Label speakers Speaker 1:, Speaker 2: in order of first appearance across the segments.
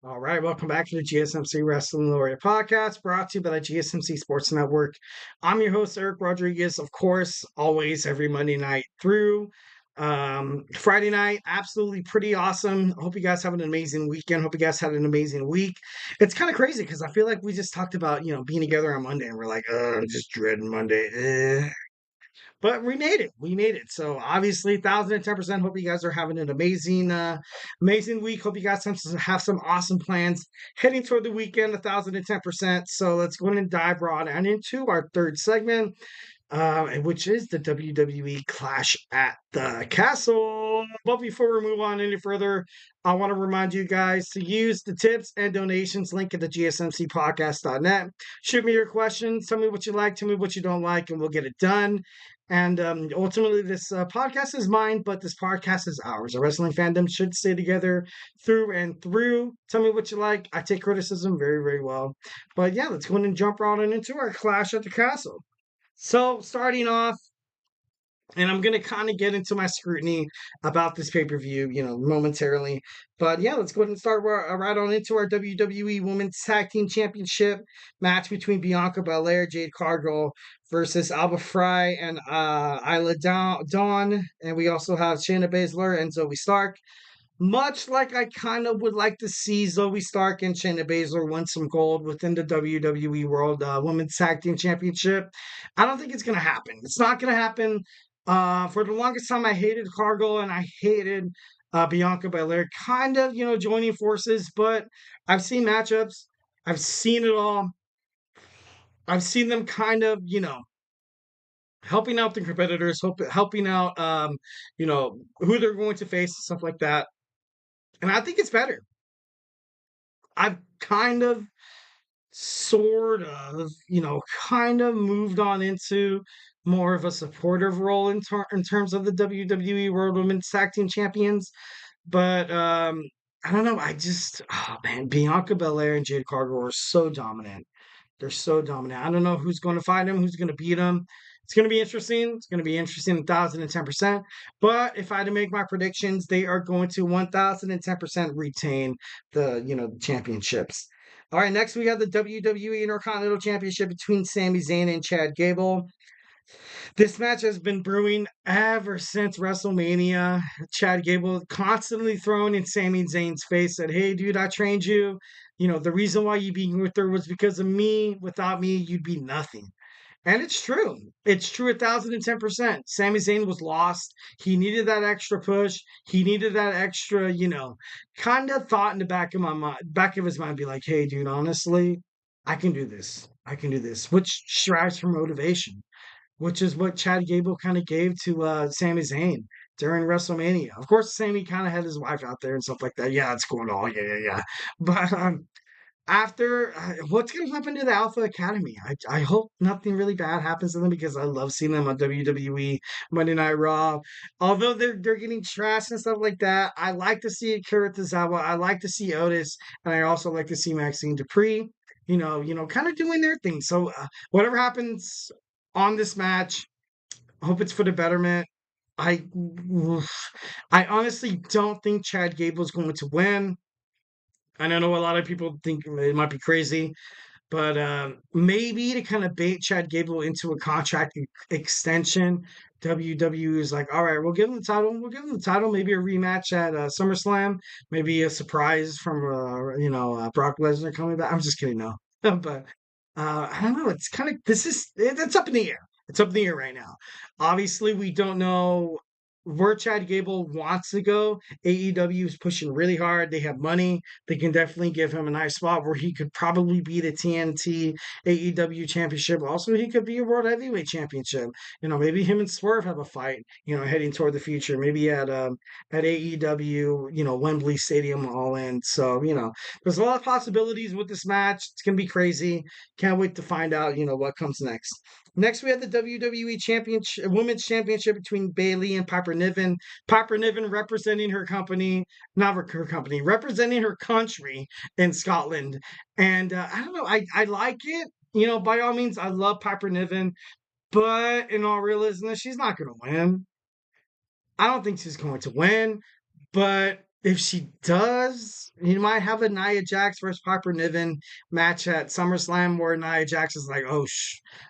Speaker 1: All right, welcome back to the GSMC Wrestling Laureate podcast brought to you by the GSMC Sports Network. I'm your host, Eric Rodriguez, of course, always every Monday night through Friday night. Absolutely pretty awesome. Hope you guys have an amazing weekend. Hope you guys had an amazing week. It's kind of crazy because I feel like we just talked about, being together on Monday and we're like, I'm just dreading Monday. But we made it. We made it. So obviously, 1,010%. Hope you guys are having an amazing week. Hope you guys have some awesome plans heading toward the weekend. 1,010%. So let's go ahead and dive right on into our third segment, which is the WWE Clash at the Castle. But before we move on any further, I want to remind you guys to use the tips and donations link at the GSMCpodcast.net. Shoot me your questions. Tell me what you like. Tell me what you don't like, and we'll get it done. And ultimately, this podcast is mine, but this podcast is ours. A wrestling fandom should stay together through and through. Tell me what you like. I take criticism very, very well. But yeah, let's go ahead and jump right on into our Clash at the Castle. So, starting off, and I'm going to kind of get into my scrutiny about this pay-per-view, momentarily. But yeah, let's go ahead and start right on into our WWE Women's Tag Team Championship match between Bianca Belair, Jade Cargill versus Alba Fry and Isla Dawn. And we also have Shayna Baszler and Zoe Stark. Much like I kind of would like to see Zoe Stark and Shayna Baszler win some gold within the WWE World Women's Tag Team Championship, I don't think it's going to happen. It's not going to happen. For the longest time, I hated Cargill and I hated Bianca Belair, kind of, joining forces. But I've seen matchups. I've seen it all. I've seen them kind of, helping out the competitors, helping out, who they're going to face, stuff like that. And I think it's better. I've kind of, sort of, kind of moved on into more of a supportive role in terms of the WWE World Women's Tag Team Champions. But I don't know. Oh man, Bianca Belair and Jade Cargill are so dominant. They're so dominant. I don't know who's going to fight them, who's going to beat them. It's going to be interesting. It's going to be interesting, 1,010%. But if I had to make my predictions, they are going to 1,010% retain the championships. All right, next we have the WWE Intercontinental Championship between Sami Zayn and Chad Gable. This match has been brewing ever since WrestleMania. Chad Gable constantly throwing in Sami Zayn's face that, hey, dude, I trained you. The reason why you being with her was because of me. Without me, you'd be nothing. And it's true. It's true 1,010%. Sami Zayn was lost. He needed that extra push. He needed that extra, kind of thought in the back of his mind, be like, hey, dude, honestly, I can do this. I can do this, which strives for motivation, which is what Chad Gable kind of gave to Sami Zayn during WrestleMania. Of course, Sami kind of had his wife out there and stuff like that. Yeah, it's going on. Yeah. But after what's going to happen to the Alpha Academy? I hope nothing really bad happens to them because I love seeing them on WWE Monday Night Raw. Although they're getting trashed and stuff like that, I like to see Akira Tozawa. I like to see Otis, and I also like to see Maxine Dupree. Kind of doing their thing. So whatever happens on this match, hope it's for the betterment. I I honestly don't think Chad Gable's going to win. And I know a lot of people think it might be crazy, but maybe to kind of bait Chad Gable into a contract extension, WWE is like, all right, we'll give him the title. We'll give him the title. Maybe a rematch at SummerSlam. Maybe a surprise from Brock Lesnar coming back. I'm just kidding, no. But I don't know. It's kind of it's up in the air. It's up in the air right now. Obviously, we don't know where Chad Gable wants to go. AEW is pushing really hard. They have money. They can definitely give him a nice spot where he could probably be the TNT AEW championship. Also, he could be a World Heavyweight Championship. Maybe him and Swerve have a fight, heading toward the future. Maybe at AEW, Wembley Stadium all in. So, there's a lot of possibilities with this match. It's gonna be crazy. Can't wait to find out, what comes next. Next, we have the WWE Championship, Women's Championship between Bayley and Piper Niven. Piper Niven representing her company, not her company, representing her country in Scotland. And I don't know, I like it. By all means, I love Piper Niven. But in all realism, she's not going to win. I don't think she's going to win. But if she does, you might have a Nia Jax versus Piper Niven match at SummerSlam where Nia Jax is like, oh,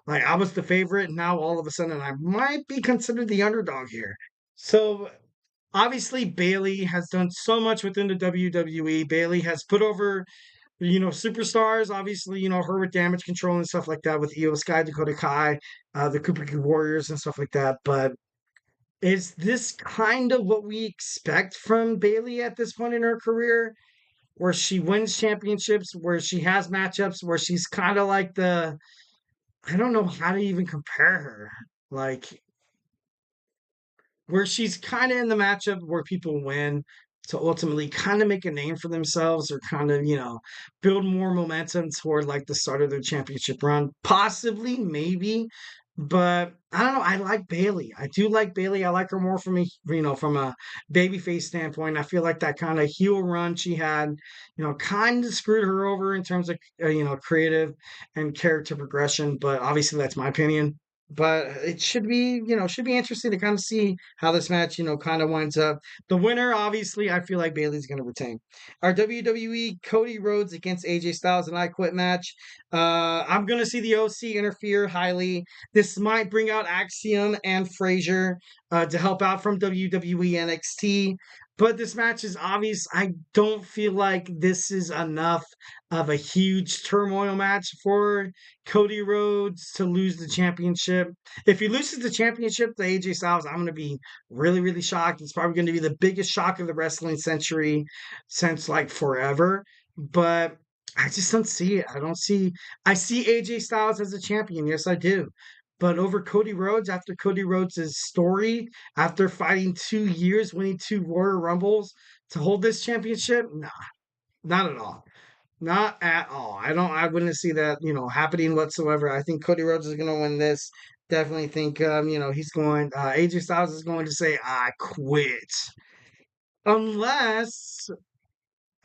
Speaker 1: like I was the favorite. Now all of a sudden I might be considered the underdog here. So obviously Bayley has done so much within the WWE. Bayley has put over, superstars. Obviously, her with Damage Control and stuff like that with Io Sky, Dakota Kai, the Kabuki Warriors and stuff like that. But is this kind of what we expect from Bayley at this point in her career, where she wins championships, where she has matchups, where she's kind of like I don't know how to even compare her. Like, where she's kind of in the matchup where people win to ultimately kind of make a name for themselves or kind of, build more momentum toward like the start of their championship run. Possibly, maybe. But I don't know. I like Bayley. I do like Bayley. I like her more from from a babyface standpoint. I feel like that kind of heel run she had, kind of screwed her over in terms of creative and character progression. But obviously, that's my opinion. But it should be interesting to kind of see how this match, kind of winds up. The winner, obviously, I feel like Bayley's going to retain. Our WWE Cody Rhodes against AJ Styles and I Quit match. I'm going to see the OC interfere highly. This might bring out Axiom and Frazier to help out from WWE NXT. But this match is obvious. I don't feel like this is enough of a huge turmoil match for Cody Rhodes to lose the championship. If he loses the championship to AJ Styles, I'm going to be really, really shocked. It's probably going to be the biggest shock of the wrestling century since like forever. But I just don't see it. I see AJ Styles as a champion. Yes, I do. But over Cody Rhodes, after Cody Rhodes' story, after fighting 2 years, winning two Royal Rumbles to hold this championship, nah, not at all. Not at all. I wouldn't see that, happening whatsoever. I think Cody Rhodes is gonna win this. Definitely think he's going AJ Styles is going to say, I quit. Unless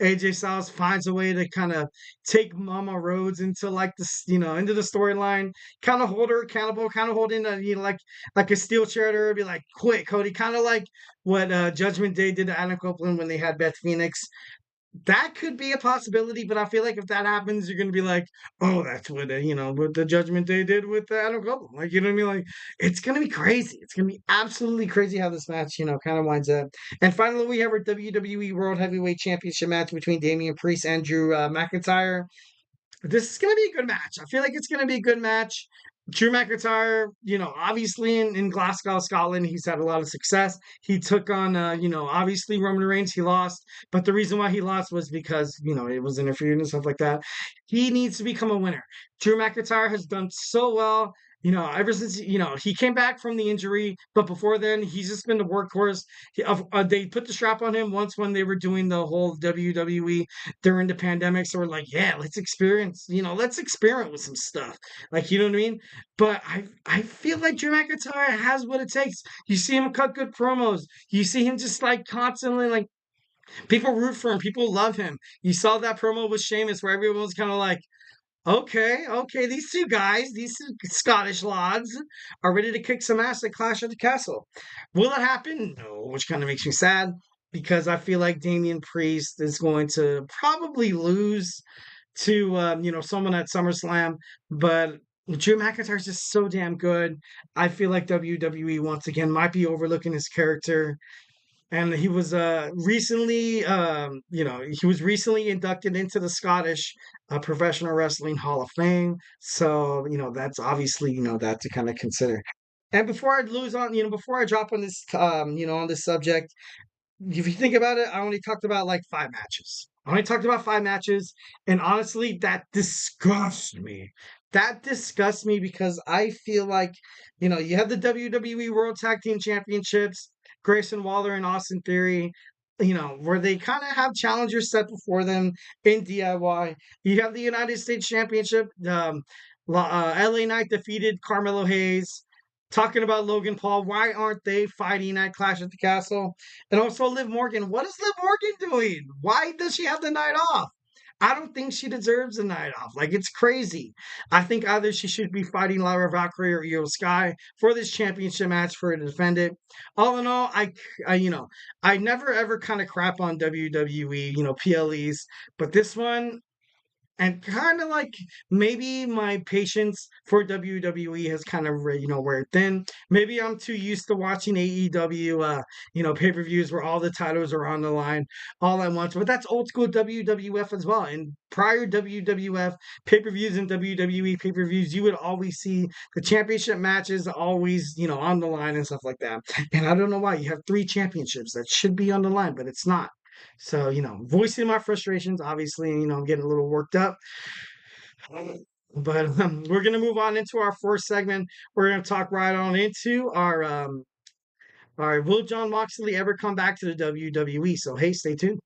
Speaker 1: AJ Styles finds a way to kind of take Mama Rhodes into like this, into the storyline, kind of hold her accountable, kind of hold in a, like a steel chair to her, be like, quit, Cody, kind of like what Judgment Day did to Adam Copeland when they had Beth Phoenix. That could be a possibility, but I feel like if that happens, you're gonna be like, "Oh, that's what what the Judgment Day did with Adam Cole." Like, you know what I mean? Like, it's gonna be crazy. It's gonna be absolutely crazy how this match, kind of winds up. And finally, we have our WWE World Heavyweight Championship match between Damian Priest and Drew McIntyre. This is going to be a good match. I feel like it's going to be a good match. Drew McIntyre, obviously in Glasgow, Scotland, he's had a lot of success. He took on, obviously Roman Reigns. He lost, but the reason why he lost was because, it was interfered and stuff like that. He needs to become a winner. Drew McIntyre has done so well. Ever since he came back from the injury, but before then he's just been the workhorse. They put the strap on him once when they were doing the whole WWE during the pandemic. So we're like, yeah, let's experiment with some stuff. Like, you know what I mean? But I feel like Drew McIntyre has what it takes. You see him cut good promos. You see him just like constantly like people root for him. People love him. You saw that promo with Sheamus where everyone was kind of like, okay, these two guys, these two Scottish lads are ready to kick some ass at Clash at the Castle. Will it happen? No, which kind of makes me sad because I feel like Damian Priest is going to probably lose to someone at SummerSlam, but Drew McIntyre is just so damn good. I feel like WWE once again might be overlooking his character, and he was recently inducted into the Scottish Professional Wrestling Hall of Fame. So that's obviously that to kind of consider. And before I drop on this on this subject, if you think about it, I only talked about like 5 matches. I only talked about 5 matches, and honestly, that disgusts me. That disgusts me because I feel like, you have the WWE World Tag Team Championships, Grayson Waller and Austin Theory, where they kind of have challengers set before them in DIY. You have the United States Championship. LA Knight defeated Carmelo Hayes. Talking about Logan Paul, why aren't they fighting at Clash at the Castle? And also Liv Morgan. What is Liv Morgan doing? Why does she have the night off? I don't think she deserves a night off. Like, it's crazy. I think either she should be fighting Lyra Valkyrie or Io Sky for this championship match for her to defend it. All in all, I never ever kind of crap on WWE, PLEs, but this one, and kind of like maybe my patience for WWE has kind of wear thin. Maybe I'm too used to watching AEW, pay-per-views where all the titles are on the line all at once. But that's old school WWF as well. And prior WWF pay-per-views and WWE pay-per-views, you would always see the championship matches always on the line and stuff like that. And I don't know why you have 3 championships that should be on the line, but it's not. So, voicing my frustrations, obviously, I'm getting a little worked up. But we're going to move on into our fourth segment. We're going to talk right on into our will John Moxley ever come back to the WWE? So, hey, stay tuned.